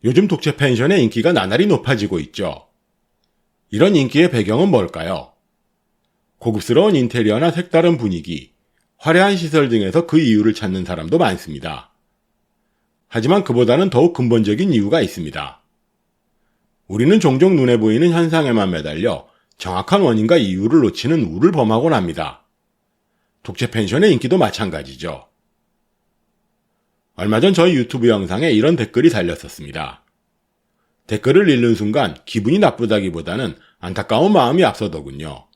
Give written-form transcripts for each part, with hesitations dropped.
요즘 독채 펜션의 인기가 나날이 높아지고 있죠. 이런 인기의 배경은 뭘까요? 고급스러운 인테리어나 색다른 분위기, 화려한 시설 등에서 그 이유를 찾는 사람도 많습니다. 하지만 그보다는 더욱 근본적인 이유가 있습니다. 우리는 종종 눈에 보이는 현상에만 매달려 정확한 원인과 이유를 놓치는 우를 범하곤 합니다. 독채 펜션의 인기도 마찬가지죠. 얼마 전 저희 유튜브 영상에 이런 댓글이 달렸었습니다. 댓글을 읽는 순간 기분이 나쁘다기보다는 안타까운 마음이 앞서더군요.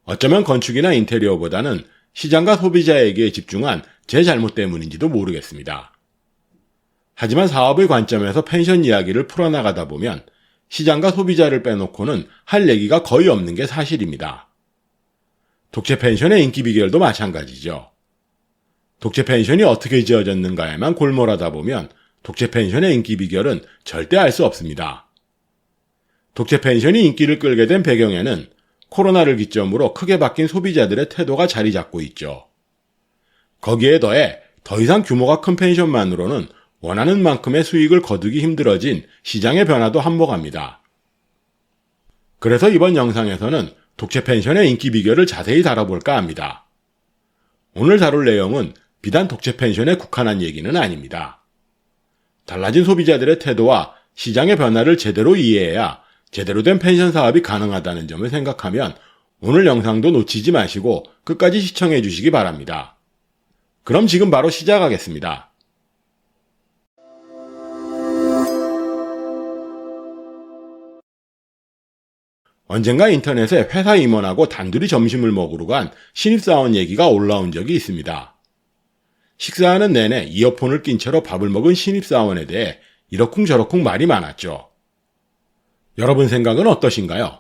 어쩌면 건축이나 인테리어보다는 시장과 소비자에게 집중한 제 잘못 때문인지도 모르겠습니다. 하지만 사업의 관점에서 펜션 이야기를 풀어나가다 보면 시장과 소비자를 빼놓고는 할 얘기가 거의 없는 게 사실입니다. 독채 펜션의 인기 비결도 마찬가지죠. 독채 펜션이 어떻게 지어졌는가에만 골몰하다 보면 독채 펜션의 인기 비결은 절대 알 수 없습니다. 독채 펜션이 인기를 끌게 된 배경에는 코로나를 기점으로 크게 바뀐 소비자들의 태도가 자리 잡고 있죠. 거기에 더해 더 이상 규모가 큰 펜션만으로는 원하는 만큼의 수익을 거두기 힘들어진 시장의 변화도 한몫합니다. 그래서 이번 영상에서는 독채 펜션의 인기 비결을 자세히 다뤄볼까 합니다. 오늘 다룰 내용은 비단 독채 펜션에 국한한 얘기는 아닙니다. 달라진 소비자들의 태도와 시장의 변화를 제대로 이해해야 제대로 된 펜션 사업이 가능하다는 점을 생각하면 오늘 영상도 놓치지 마시고 끝까지 시청해 주시기 바랍니다. 그럼 지금 바로 시작하겠습니다. 언젠가 인터넷에 회사 임원하고 단둘이 점심을 먹으러 간 신입사원 얘기가 올라온 적이 있습니다. 식사하는 내내 이어폰을 낀 채로 밥을 먹은 신입사원에 대해 이러쿵저러쿵 말이 많았죠. 여러분 생각은 어떠신가요?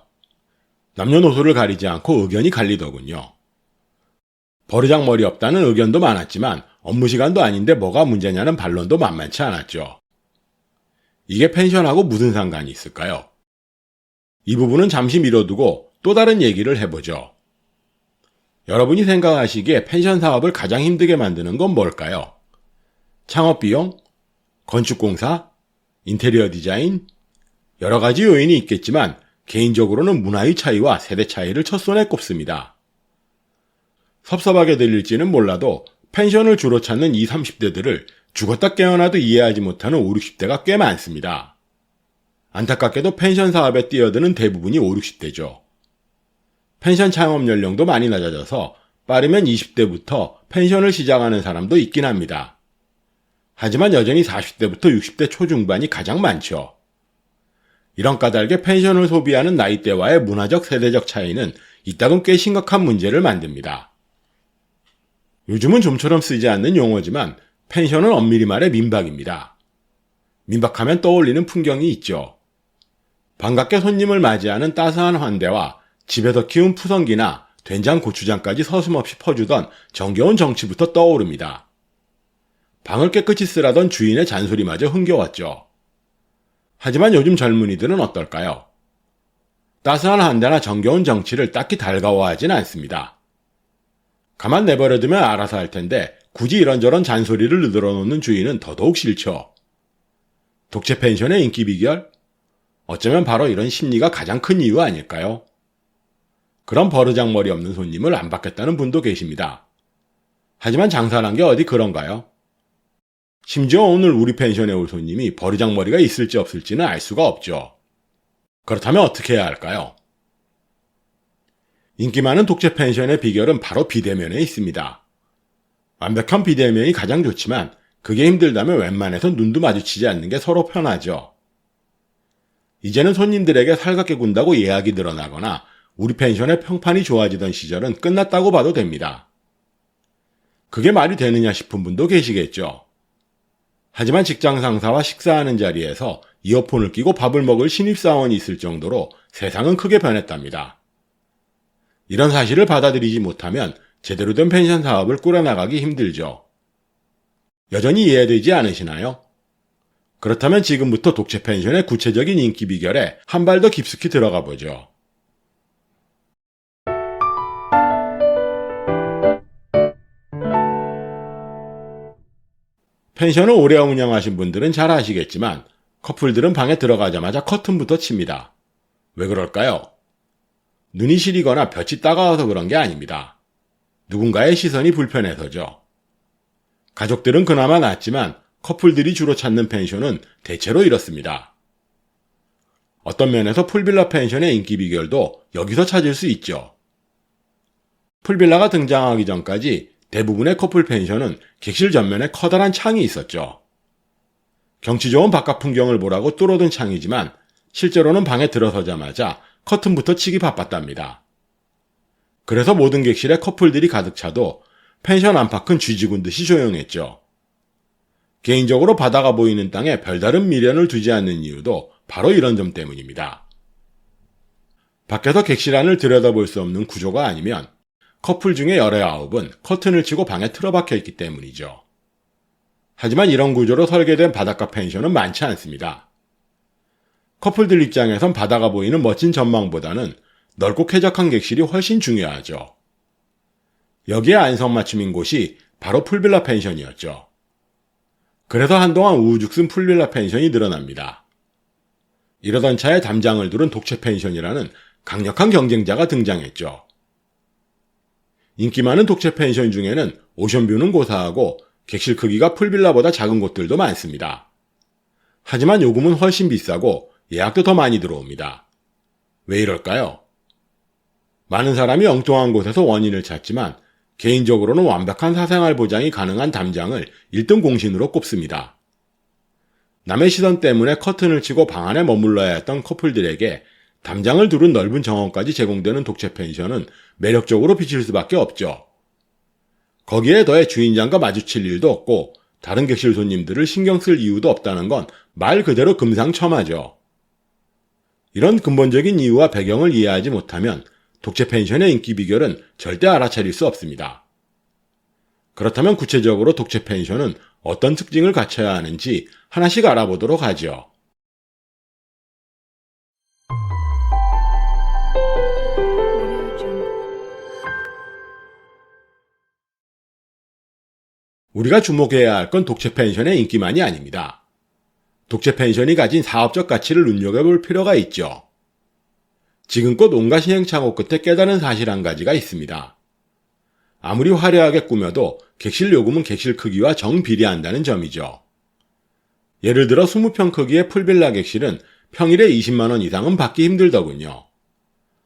남녀노소를 가리지 않고 의견이 갈리더군요. 버르장머리 없다는 의견도 많았지만 업무 시간도 아닌데 뭐가 문제냐는 반론도 만만치 않았죠. 이게 펜션하고 무슨 상관이 있을까요? 이 부분은 잠시 미뤄두고 또 다른 얘기를 해보죠. 여러분이 생각하시기에 펜션 사업을 가장 힘들게 만드는 건 뭘까요? 창업비용? 건축공사? 인테리어 디자인? 여러 가지 요인이 있겠지만 개인적으로는 문화의 차이와 세대 차이를 첫손에 꼽습니다. 섭섭하게 들릴지는 몰라도 펜션을 주로 찾는 20, 30대들을 죽었다 깨어나도 이해하지 못하는 50, 60대가 꽤 많습니다. 안타깝게도 펜션 사업에 뛰어드는 대부분이 50, 60대죠. 펜션 창업 연령도 많이 낮아져서 빠르면 20대부터 펜션을 시작하는 사람도 있긴 합니다. 하지만 여전히 40대부터 60대 초중반이 가장 많죠. 이런 까닭에 펜션을 소비하는 나이대와의 문화적 세대적 차이는 이따금 꽤 심각한 문제를 만듭니다. 요즘은 좀처럼 쓰지 않는 용어지만 펜션은 엄밀히 말해 민박입니다. 민박하면 떠올리는 풍경이 있죠. 반갑게 손님을 맞이하는 따스한 환대와 집에서 키운 푸성기나 된장, 고추장까지 서슴없이 퍼주던 정겨운 정치부터 떠오릅니다. 방을 깨끗이 쓰라던 주인의 잔소리마저 흥겨웠죠. 하지만 요즘 젊은이들은 어떨까요? 따스한 환대나 정겨운 정치를 딱히 달가워하진 않습니다. 가만 내버려두면 알아서 할 텐데 굳이 이런저런 잔소리를 늘어놓는 주인은 더더욱 싫죠. 독채 펜션의 인기 비결? 어쩌면 바로 이런 심리가 가장 큰 이유 아닐까요? 그런 버르장머리 없는 손님을 안 받겠다는 분도 계십니다. 하지만 장사란 게 어디 그런가요? 심지어 오늘 우리 펜션에 올 손님이 버르장머리가 있을지 없을지는 알 수가 없죠. 그렇다면 어떻게 해야 할까요? 인기 많은 독채 펜션의 비결은 바로 비대면에 있습니다. 완벽한 비대면이 가장 좋지만 그게 힘들다면 웬만해서 눈도 마주치지 않는 게 서로 편하죠. 이제는 손님들에게 살갑게 군다고 예약이 늘어나거나 우리 펜션의 평판이 좋아지던 시절은 끝났다고 봐도 됩니다. 그게 말이 되느냐 싶은 분도 계시겠죠. 하지만 직장 상사와 식사하는 자리에서 이어폰을 끼고 밥을 먹을 신입사원이 있을 정도로 세상은 크게 변했답니다. 이런 사실을 받아들이지 못하면 제대로 된 펜션 사업을 꾸려나가기 힘들죠. 여전히 이해되지 않으시나요? 그렇다면 지금부터 독채 펜션의 구체적인 인기 비결에 한 발 더 깊숙이 들어가 보죠. 펜션을 오래 운영하신 분들은 잘 아시겠지만 커플들은 방에 들어가자마자 커튼부터 칩니다. 왜 그럴까요? 눈이 시리거나 볕이 따가워서 그런 게 아닙니다. 누군가의 시선이 불편해서죠. 가족들은 그나마 낫지만 커플들이 주로 찾는 펜션은 대체로 이렇습니다. 어떤 면에서 풀빌라 펜션의 인기 비결도 여기서 찾을 수 있죠. 풀빌라가 등장하기 전까지 대부분의 커플 펜션은 객실 전면에 커다란 창이 있었죠. 경치 좋은 바깥 풍경을 보라고 뚫어둔 창이지만 실제로는 방에 들어서자마자 커튼부터 치기 바빴답니다. 그래서 모든 객실에 커플들이 가득 차도 펜션 안팎은 쥐죽은 듯이 조용했죠. 개인적으로 바다가 보이는 땅에 별다른 미련을 두지 않는 이유도 바로 이런 점 때문입니다. 밖에서 객실 안을 들여다볼 수 없는 구조가 아니면 커플 중에 19은 커튼을 치고 방에 틀어박혀 있기 때문이죠. 하지만 이런 구조로 설계된 바닷가 펜션은 많지 않습니다. 커플들 입장에선 바다가 보이는 멋진 전망보다는 넓고 쾌적한 객실이 훨씬 중요하죠. 여기에 안성맞춤인 곳이 바로 풀빌라 펜션이었죠. 그래서 한동안 우후죽순 풀빌라 펜션이 늘어납니다. 이러던 차에 담장을 두른 독채 펜션이라는 강력한 경쟁자가 등장했죠. 인기 많은 독채 펜션 중에는 오션뷰는 고사하고 객실 크기가 풀빌라보다 작은 곳들도 많습니다. 하지만 요금은 훨씬 비싸고 예약도 더 많이 들어옵니다. 왜 이럴까요? 많은 사람이 엉뚱한 곳에서 원인을 찾지만 개인적으로는 완벽한 사생활 보장이 가능한 담장을 1등 공신으로 꼽습니다. 남의 시선 때문에 커튼을 치고 방 안에 머물러야 했던 커플들에게 담장을 두른 넓은 정원까지 제공되는 독채 펜션은 매력적으로 비칠 수밖에 없죠. 거기에 더해 주인장과 마주칠 일도 없고 다른 객실 손님들을 신경 쓸 이유도 없다는 건 말 그대로 금상첨화죠. 이런 근본적인 이유와 배경을 이해하지 못하면 독채 펜션의 인기 비결은 절대 알아차릴 수 없습니다. 그렇다면 구체적으로 독채 펜션은 어떤 특징을 갖춰야 하는지 하나씩 알아보도록 하죠. 우리가 주목해야 할 건 독채 펜션의 인기만이 아닙니다. 독채 펜션이 가진 사업적 가치를 눈여겨볼 필요가 있죠. 지금껏 온갖 시행착오 끝에 깨달은 사실 한 가지가 있습니다. 아무리 화려하게 꾸며도 객실 요금은 객실 크기와 정비례한다는 점이죠. 예를 들어 20평 크기의 풀빌라 객실은 평일에 20만원 이상은 받기 힘들더군요.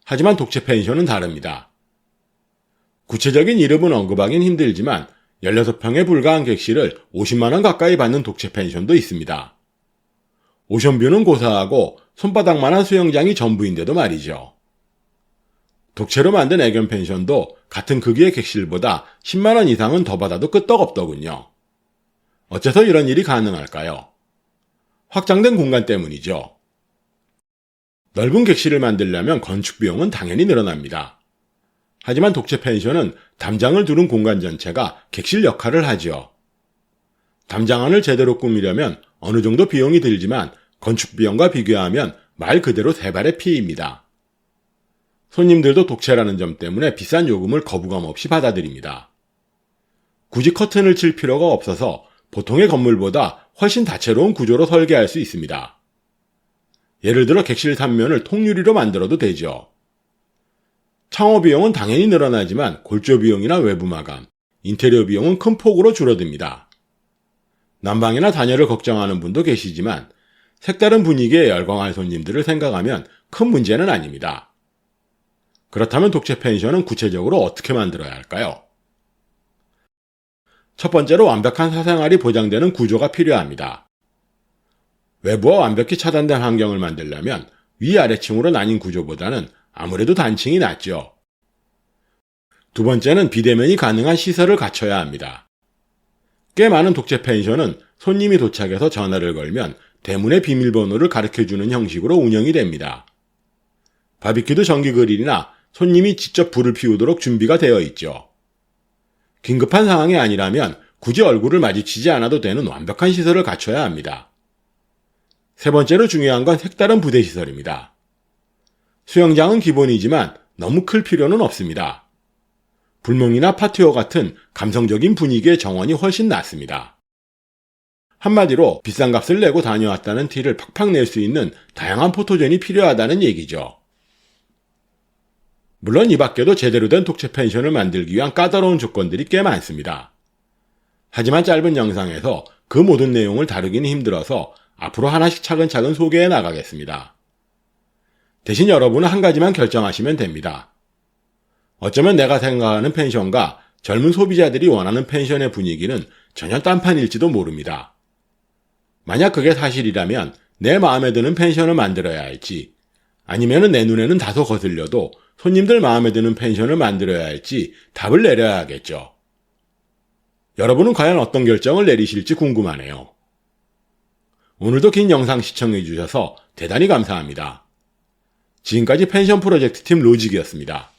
하지만 독채 펜션은 다릅니다. 구체적인 이름은 언급하긴 힘들지만 16평에 불과한 객실을 50만원 가까이 받는 독채 펜션도 있습니다. 오션뷰는 고사하고 손바닥만한 수영장이 전부인데도 말이죠. 독채로 만든 애견 펜션도 같은 크기의 객실보다 10만원 이상은 더 받아도 끄떡없더군요. 어째서 이런 일이 가능할까요? 확장된 공간 때문이죠. 넓은 객실을 만들려면 건축 비용은 당연히 늘어납니다. 하지만 독채 펜션은 담장을 두른 공간 전체가 객실 역할을 하죠. 담장 안을 제대로 꾸미려면 어느 정도 비용이 들지만 건축 비용과 비교하면 말 그대로 세 발의 피입니다. 손님들도 독채라는 점 때문에 비싼 요금을 거부감 없이 받아들입니다. 굳이 커튼을 칠 필요가 없어서 보통의 건물보다 훨씬 다채로운 구조로 설계할 수 있습니다. 예를 들어 객실 3면을 통유리로 만들어도 되죠. 창호 비용은 당연히 늘어나지만 골조 비용이나 외부 마감, 인테리어 비용은 큰 폭으로 줄어듭니다. 난방이나 단열을 걱정하는 분도 계시지만 색다른 분위기에 열광할 손님들을 생각하면 큰 문제는 아닙니다. 그렇다면 독채 펜션은 구체적으로 어떻게 만들어야 할까요? 첫 번째로 완벽한 사생활이 보장되는 구조가 필요합니다. 외부와 완벽히 차단된 환경을 만들려면 위아래층으로 나뉜 구조보다는 아무래도 단층이 낫죠. 두 번째는 비대면이 가능한 시설을 갖춰야 합니다. 꽤 많은 독채 펜션은 손님이 도착해서 전화를 걸면 대문의 비밀번호를 가르쳐주는 형식으로 운영이 됩니다. 바비큐도 전기 그릴이나 손님이 직접 불을 피우도록 준비가 되어 있죠. 긴급한 상황이 아니라면 굳이 얼굴을 마주치지 않아도 되는 완벽한 시설을 갖춰야 합니다. 세 번째로 중요한 건 색다른 부대 시설입니다. 수영장은 기본이지만 너무 클 필요는 없습니다. 불멍이나 파티오 같은 감성적인 분위기의 정원이 훨씬 낫습니다. 한마디로 비싼 값을 내고 다녀왔다는 티를 팍팍 낼 수 있는 다양한 포토존이 필요하다는 얘기죠. 물론 이 밖에도 제대로 된 독채 펜션을 만들기 위한 까다로운 조건들이 꽤 많습니다. 하지만 짧은 영상에서 그 모든 내용을 다루기는 힘들어서 앞으로 하나씩 차근차근 소개해 나가겠습니다. 대신 여러분은 한 가지만 결정하시면 됩니다. 어쩌면 내가 생각하는 펜션과 젊은 소비자들이 원하는 펜션의 분위기는 전혀 딴판일지도 모릅니다. 만약 그게 사실이라면 내 마음에 드는 펜션을 만들어야 할지, 아니면 내 눈에는 다소 거슬려도 손님들 마음에 드는 펜션을 만들어야 할지 답을 내려야 하겠죠. 여러분은 과연 어떤 결정을 내리실지 궁금하네요. 오늘도 긴 영상 시청해주셔서 대단히 감사합니다. 지금까지 펜션 프로젝트 팀 로직이었습니다.